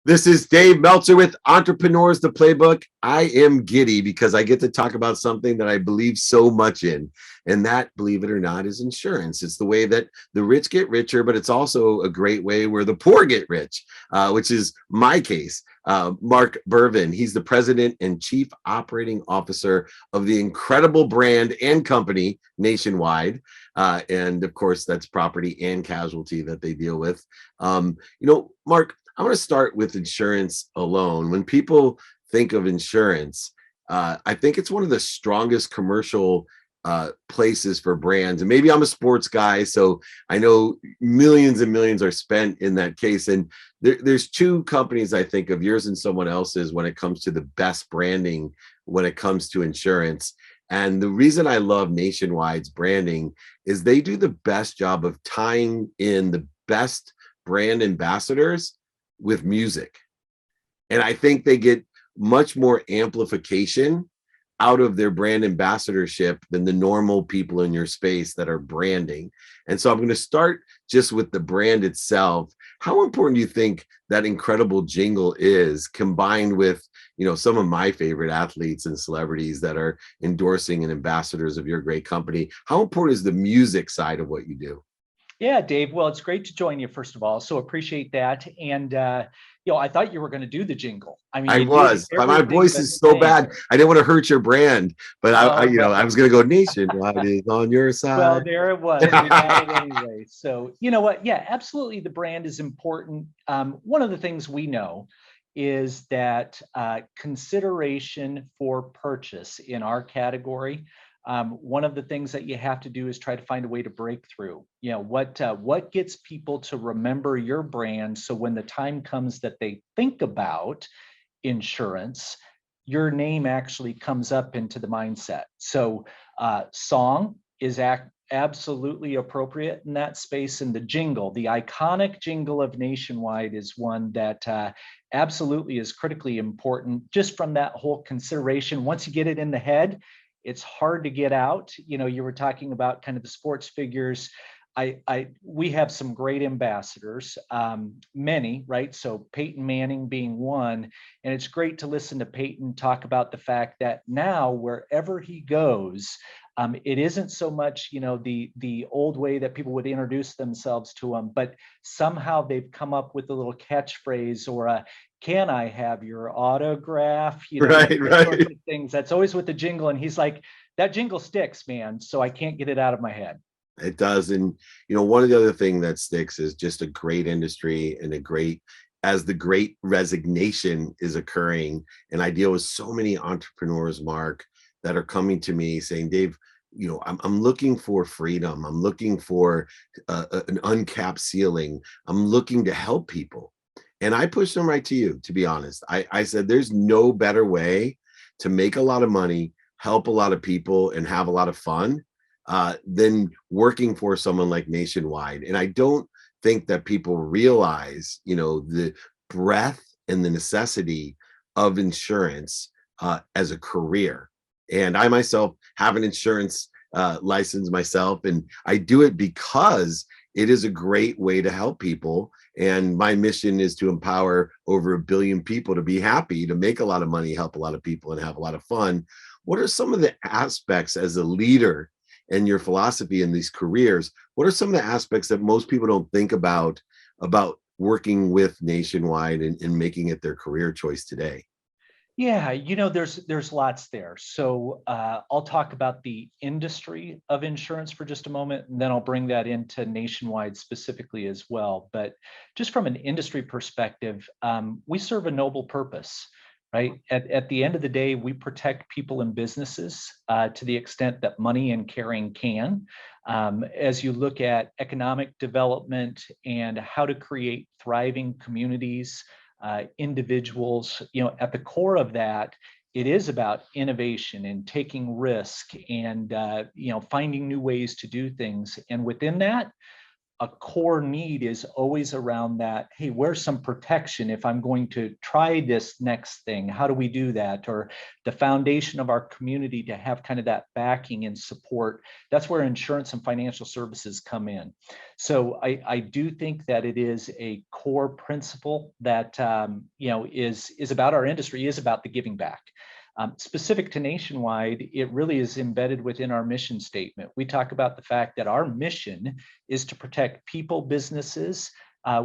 This is Dave Meltzer with Entrepreneurs the Playbook. I am giddy because I get to talk about something that I believe so much in. And that, believe it or not, is insurance. It's the way that the rich get richer, but it's also a great way where the poor get rich, which is my case. Mark Berven, he's the president and chief operating officer of the incredible brand and company Nationwide. And of course, that's property and casualty that they deal with. Mark, I want to start with insurance alone. When people think of insurance, I think it's one of the strongest commercial places for brands. And maybe I'm a sports guy, so I know millions and millions are spent in that case. And there's two companies I think of, yours and someone else's, when it comes to the best branding when it comes to insurance. And the reason I love Nationwide's branding is they do the best job of tying in the best brand ambassadors with music. And I think they get much more amplification out of their brand ambassadorship than the normal people in your space that are branding. And so I'm going to start just with the brand itself. How important do you think that incredible jingle is, combined with, some of my favorite athletes and celebrities that are endorsing and ambassadors of your great company? How important is the music side of what you do? Yeah, Dave. Well, it's great to join you, first of all. So appreciate that. And, I thought you were going to do the jingle. I mean, I you did was, but my everything voice but is so sing. bad. I didn't want to hurt your brand, but Oh, I was going to go Nationwide is on your well, side. there it was. We got it anyway. So, you know what? Yeah, absolutely. The brand is important. One of the things we know is that consideration for purchase in our category, one of the things that you have to do is try to find a way to break through. What gets people to remember your brand, so when the time comes that they think about insurance, your name actually comes up into the mindset. So song is absolutely appropriate in that space. And the jingle, the iconic jingle of Nationwide, is one that absolutely is critically important, just from that whole consideration. Once you get it in the head, it's hard to get out. You were talking about kind of the sports figures. We have some great ambassadors, many, right? So Peyton Manning being one, and it's great to listen to Peyton talk about the fact that now wherever he goes, it isn't so much, the old way that people would introduce themselves to him, but somehow they've come up with a little catchphrase or a "Can I have your autograph?" Right, Those sorts right. of things. That's always with the jingle, and he's like, "That jingle sticks, man. So I can't get it out of my head." It does. And, one of the other thing that sticks is just a great industry and as the great resignation is occurring. And I deal with so many entrepreneurs, Mark, that are coming to me saying, Dave, I'm looking for freedom. I'm looking for an uncapped ceiling. I'm looking to help people. And I push them right to you, to be honest. I said, there's no better way to make a lot of money, help a lot of people, and have a lot of fun than working for someone like Nationwide. And I don't think that people realize, the breadth and the necessity of insurance as a career. And I myself have an insurance license myself, and I do it because it is a great way to help people. And my mission is to empower over 1 billion people to be happy, to make a lot of money, help a lot of people, and have a lot of fun. What are some of the aspects as a leader and your philosophy in these careers? What are some of the aspects that most people don't think about working with Nationwide and making it their career choice today? Yeah, there's lots there. So I'll talk about the industry of insurance for just a moment, and then I'll bring that into Nationwide specifically as well. But just from an industry perspective, we serve a noble purpose, right? At the end of the day, we protect people and businesses to the extent that money and caring can. As you look at economic development and how to create thriving communities, individuals, at the core of that, it is about innovation and taking risk and, finding new ways to do things. And within that, a core need is always around that, hey, where's some protection if I'm going to try this next thing? How do we do that? Or the foundation of our community to have kind of that backing and support. That's where insurance and financial services come in. So I do think that it is a core principle that is about our industry, is about the giving back. Specific to Nationwide, it really is embedded within our mission statement. We talk about the fact that our mission is to protect people, businesses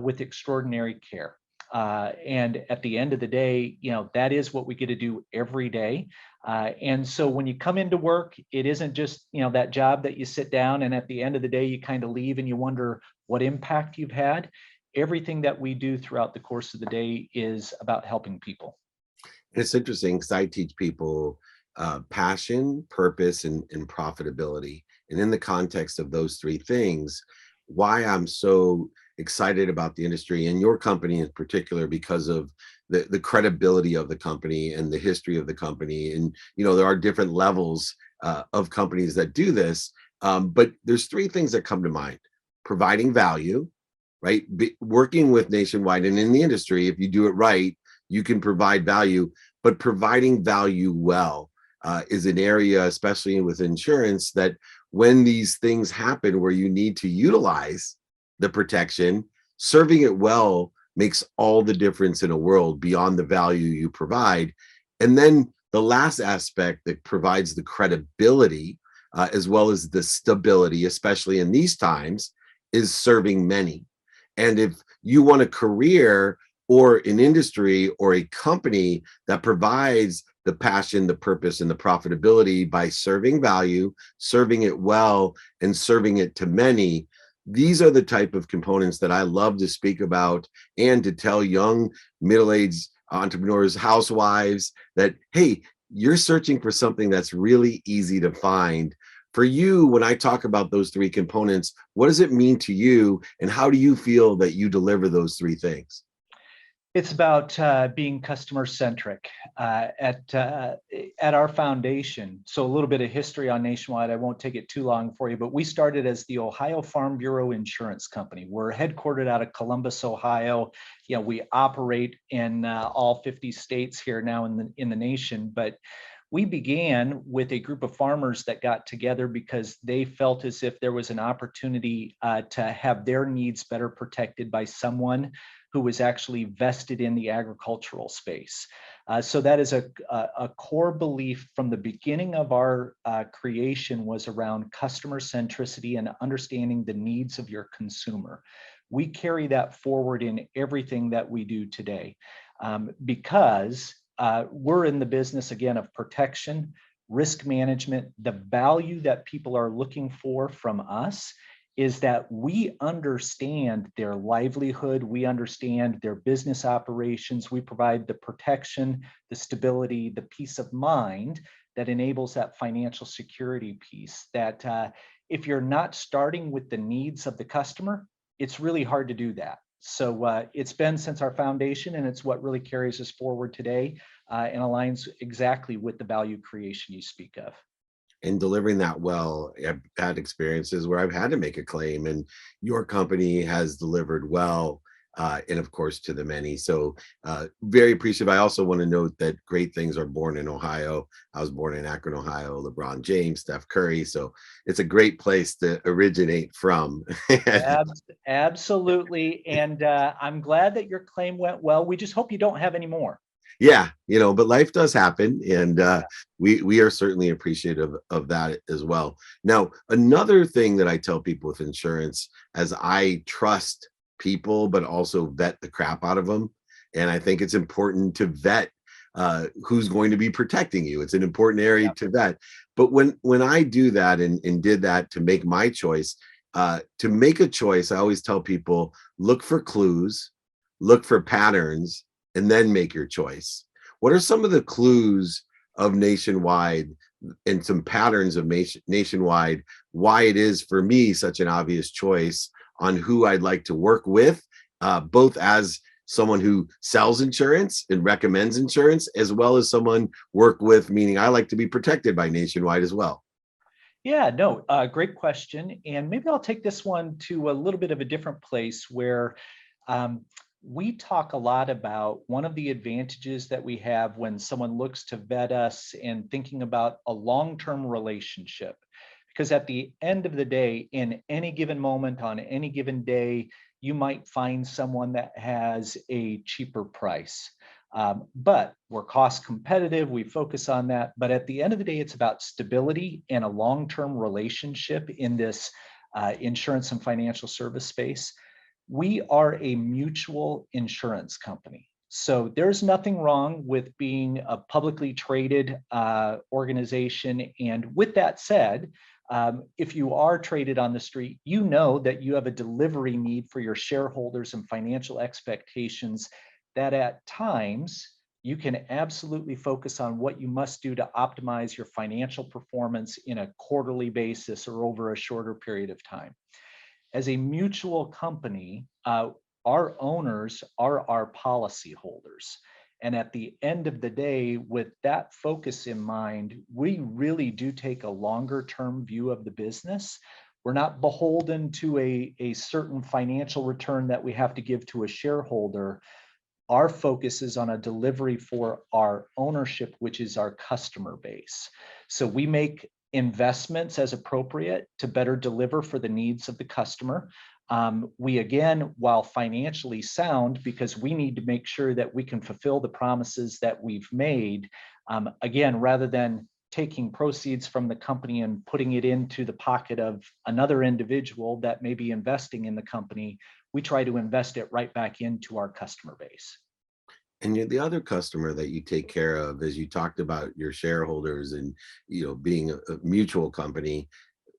with extraordinary care. And at the end of the day, that is what we get to do every day. And so when you come into work, it isn't just, that job that you sit down and at the end of the day, you kind of leave and you wonder what impact you've had. Everything that we do throughout the course of the day is about helping people. It's interesting because I teach people passion, purpose, and profitability. And in the context of those three things, why I'm so excited about the industry and your company in particular, because of the credibility of the company and the history of the company. And, there are different levels of companies that do this. But there's three things that come to mind: providing value, right? Working with Nationwide and in the industry, if you do it right, you can provide value, but providing value well is an area, especially with insurance, that when these things happen where you need to utilize the protection, serving it well makes all the difference in a world beyond the value you provide. And then the last aspect that provides the credibility as well as the stability, especially in these times, is serving many. And if you want a career or an industry or a company that provides the passion, the purpose, and the profitability by serving value, serving it well, and serving it to many, these are the type of components that I love to speak about and to tell young, middle-aged entrepreneurs, housewives, that, hey, you're searching for something that's really easy to find. For you, when I talk about those three components, what does it mean to you, and how do you feel that you deliver those three things? It's about being customer-centric at our foundation. So a little bit of history on Nationwide. I won't take it too long for you, but we started as the Ohio Farm Bureau Insurance Company. We're headquartered out of Columbus, Ohio. We operate in all 50 states here now in the nation, but we began with a group of farmers that got together because they felt as if there was an opportunity to have their needs better protected by someone who was actually vested in the agricultural space. So that is a core belief from the beginning of our creation, was around customer centricity and understanding the needs of your consumer. We carry that forward in everything that we do today because we're in the business, again, of protection, risk management. The value that people are looking for from us is that we understand their livelihood, we understand their business operations, we provide the protection, the stability, the peace of mind that enables that financial security piece. That if you're not starting with the needs of the customer, it's really hard to do that. So it's been since our foundation, and it's what really carries us forward today and aligns exactly with the value creation you speak of. And delivering that well. I've had experiences where I've had to make a claim, and your company has delivered well, and of course to the many. So very appreciative. I also want to note that great things are born in Ohio. I was born in Akron, Ohio. LeBron James, Steph Curry. So it's a great place to originate from. Absolutely. And I'm glad that your claim went well. We just hope you don't have any more. Yeah, but life does happen, and we are certainly appreciative of that as well. Now, another thing that I tell people with insurance, as I trust people, but also vet the crap out of them, and I think it's important to vet who's going to be protecting you. It's an important area to vet. But when I do that and did that to make my choice, to make a choice, I always tell people, look for clues, look for patterns, and then make your choice. What are some of the clues of Nationwide and some patterns of Nationwide, why it is for me such an obvious choice on who I'd like to work with, both as someone who sells insurance and recommends insurance, as well as someone work with, meaning I like to be protected by Nationwide as well? Yeah, no, great question. And maybe I'll take this one to a little bit of a different place where um, we talk a lot about one of the advantages that we have when someone looks to vet us and thinking about a long-term relationship. Because at the end of the day, in any given moment, on any given day, you might find someone that has a cheaper price. But we're cost competitive, we focus on that. But at the end of the day, it's about stability and a long-term relationship in this insurance and financial service space. We are a mutual insurance company. So there's nothing wrong with being a publicly traded organization. And with that said, if you are traded on the street, you know that you have a delivery need for your shareholders and financial expectations that at times you can absolutely focus on what you must do to optimize your financial performance in a quarterly basis or over a shorter period of time. As a mutual company, our owners are our policy holders. And at the end of the day, with that focus in mind, we really do take a longer term view of the business. We're not beholden to a certain financial return that we have to give to a shareholder. Our focus is on a delivery for our ownership, which is our customer base. So we make investments as appropriate to better deliver for the needs of the customer. We, again, while financially sound, because we need to make sure that we can fulfill the promises that we've made, again, rather than taking proceeds from the company and putting it into the pocket of another individual that may be investing in the company, we try to invest it right back into our customer base. And the other customer that you take care of, as you talked about your shareholders and being a mutual company,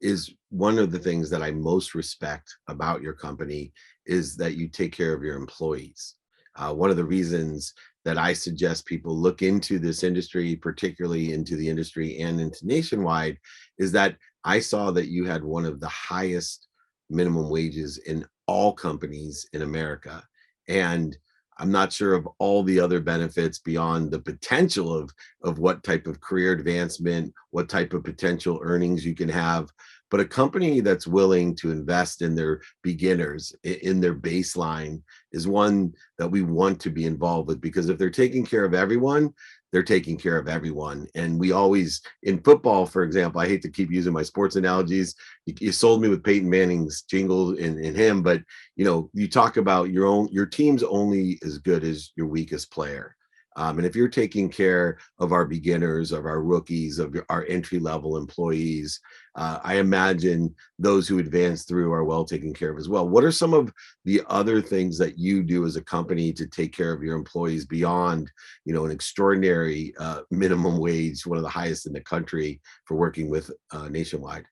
is one of the things that I most respect about your company is that you take care of your employees. One of the reasons that I suggest people look into this industry, particularly into the industry and into Nationwide, is that I saw that you had one of the highest minimum wages in all companies in America. And I'm not sure of all the other benefits beyond the potential of what type of career advancement, what type of potential earnings you can have. But a company that's willing to invest in their beginners, in their baseline, is one that we want to be involved with, because if they're taking care of everyone, they're taking care of everyone. And we always, in football, for example, I hate to keep using my sports analogies. You sold me with Peyton Manning's jingle in him, but you talk about your team's only as good as your weakest player. And if you're taking care of our beginners, of our rookies, of our entry level employees, I imagine those who advance through are well taken care of as well. What are some of the other things that you do as a company to take care of your employees beyond, an extraordinary minimum wage, one of the highest in the country, for working with Nationwide?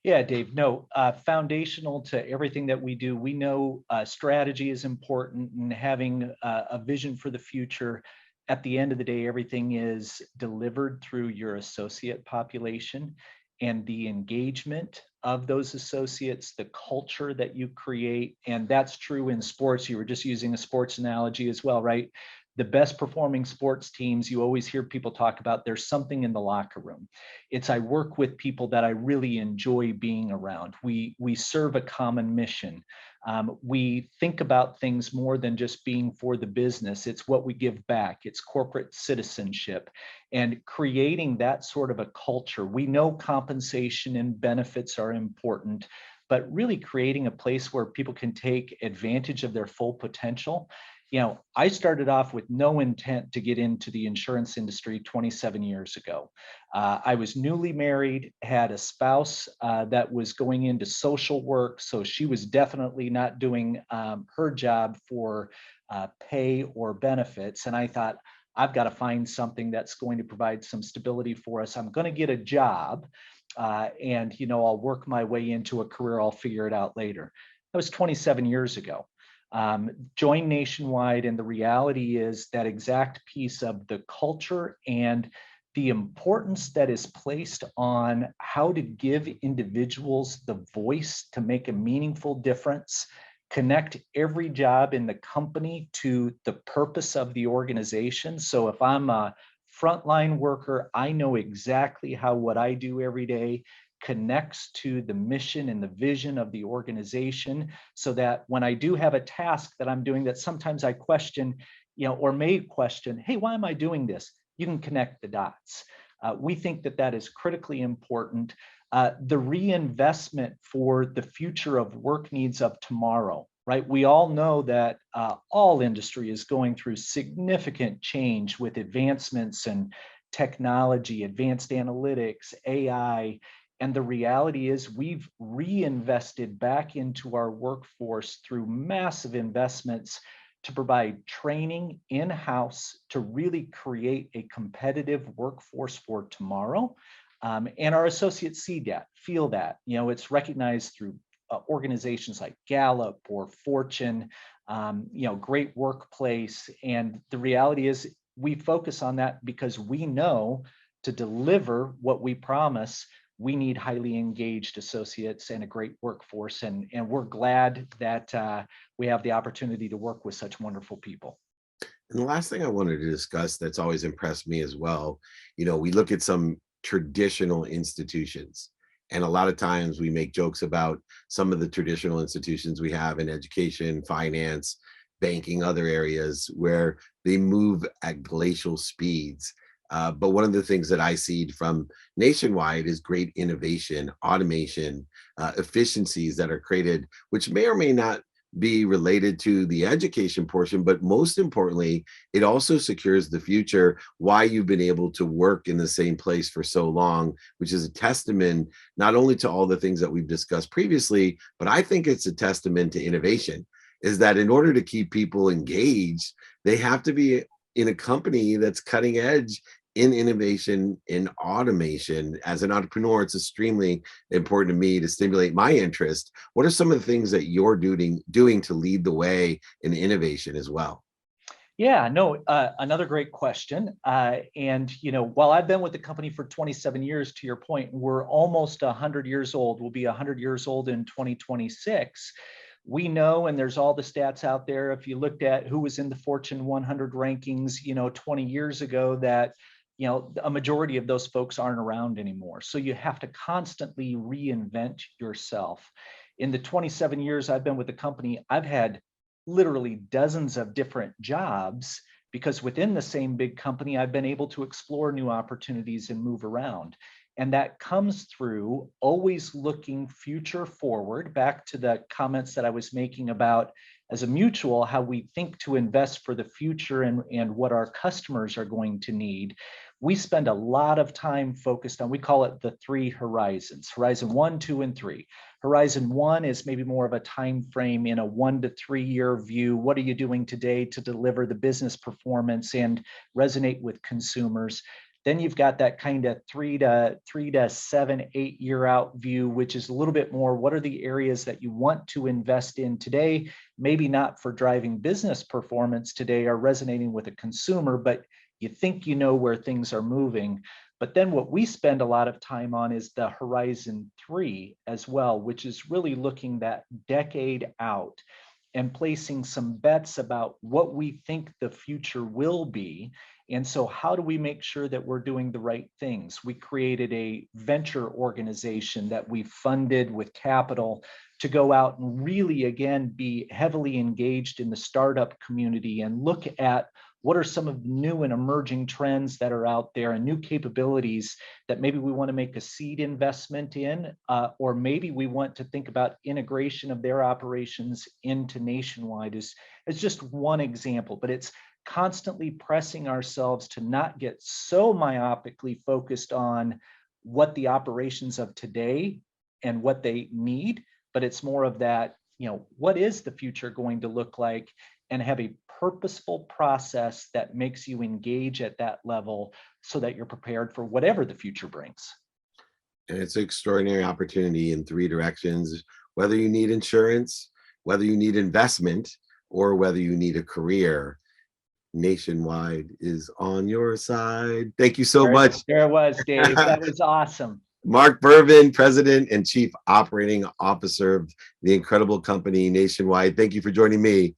Yeah, Dave, no, foundational to everything that we do. We know strategy is important and having a vision for the future. At the end of the day, everything is delivered through your associate population and the engagement of those associates, the culture that you create. And that's true in sports. You were just using a sports analogy as well, right? The best performing sports teams, you always hear people talk about there's something in the locker room. It's I work with people that I really enjoy being around. We serve a common mission. We think about things more than just being for the business. It's what we give back. It's corporate citizenship, and creating that sort of a culture. We know compensation and benefits are important, but really creating a place where people can take advantage of their full potential. I started off with no intent to get into the insurance industry 27 years ago. I was newly married, had a spouse that was going into social work, so she was definitely not doing her job for pay or benefits. And I thought, I've got to find something that's going to provide some stability for us. I'm going to get a job, and I'll work my way into a career. I'll figure it out later. That was 27 years ago. Join Nationwide, and the reality is that exact piece of the culture and the importance that is placed on how to give individuals the voice to make a meaningful difference, connect every job in the company to the purpose of the organization. So if I'm a frontline worker, I know exactly how what I do every day connects to the mission and the vision of the organization, so that when I do have a task that I'm doing that sometimes I question, or may question, hey, why am I doing this? You can connect the dots. We think that that is critically important. The reinvestment for the future of work needs of tomorrow, right? We all know that all industry is going through significant change with advancements in technology, advanced analytics, AI. And the reality is we've reinvested back into our workforce through massive investments to provide training in-house to really create a competitive workforce for tomorrow. And our associates see that, feel that. It's recognized through organizations like Gallup or Fortune, Great Workplace. And the reality is we focus on that because we know to deliver what we promise, we need highly engaged associates and a great workforce. And we're glad that we have the opportunity to work with such wonderful people. And the last thing I wanted to discuss that's always impressed me as well, we look at some traditional institutions, and a lot of times we make jokes about some of the traditional institutions we have in education, finance, banking, other areas where they move at glacial speeds. But one of the things that I see from Nationwide is great innovation, automation, efficiencies that are created, which may or may not be related to the education portion, but most importantly, it also secures the future, why you've been able to work in the same place for so long, which is a testament not only to all the things that we've discussed previously, but I think it's a testament to innovation, is that in order to keep people engaged, they have to be in a company that's cutting edge in innovation, in automation. As an entrepreneur, it's extremely important to me to stimulate my interest. What are some of the things that you're doing to lead the way in innovation as well? Yeah, no, another great question. And while I've been with the company for 27 years, to your point, we're almost 100 years old. We'll be 100 years old in 2026. We know, and there's all the stats out there, if you looked at who was in the Fortune 100 rankings, 20 years ago, that a majority of those folks aren't around anymore. So you have to constantly reinvent yourself. In the 27 years I've been with the company, I've had literally dozens of different jobs, because within the same big company, I've been able to explore new opportunities and move around. And that comes through always looking future forward, back to the comments that I was making about, as a mutual, how we think to invest for the future and what our customers are going to need. We spend a lot of time focused on, we call it the 3 horizons, horizon 1, 2, and 3. Horizon 1 is maybe more of a time frame in a 1 to 3 year view. What are you doing today to deliver the business performance and resonate with consumers? Then you've got that kind of 3 to 7, 8 year out view, which is a little bit more, what are the areas that you want to invest in today? Maybe not for driving business performance today or resonating with a consumer, but you think you know where things are moving. But then what we spend a lot of time on is the horizon 3 as well, which is really looking that decade out and placing some bets about what we think the future will be. And so how do we make sure that we're doing the right things? We created a venture organization that we funded with capital to go out and really, again, be heavily engaged in the startup community and look at what are some of the new and emerging trends that are out there and new capabilities that maybe we want to make a seed investment in, or maybe we want to think about integration of their operations into Nationwide as just one example. But it's constantly pressing ourselves to not get so myopically focused on what the operations of today and what they need, but it's more of that, what is the future going to look like, and have a purposeful process that makes you engage at that level so that you're prepared for whatever the future brings. And it's an extraordinary opportunity in 3 directions, whether you need insurance, whether you need investment, or whether you need a career. Nationwide is on your side. Thank you so much. There it was, Dave. That was awesome. Mark Berven, President and Chief Operating Officer of the incredible company Nationwide. Thank you for joining me.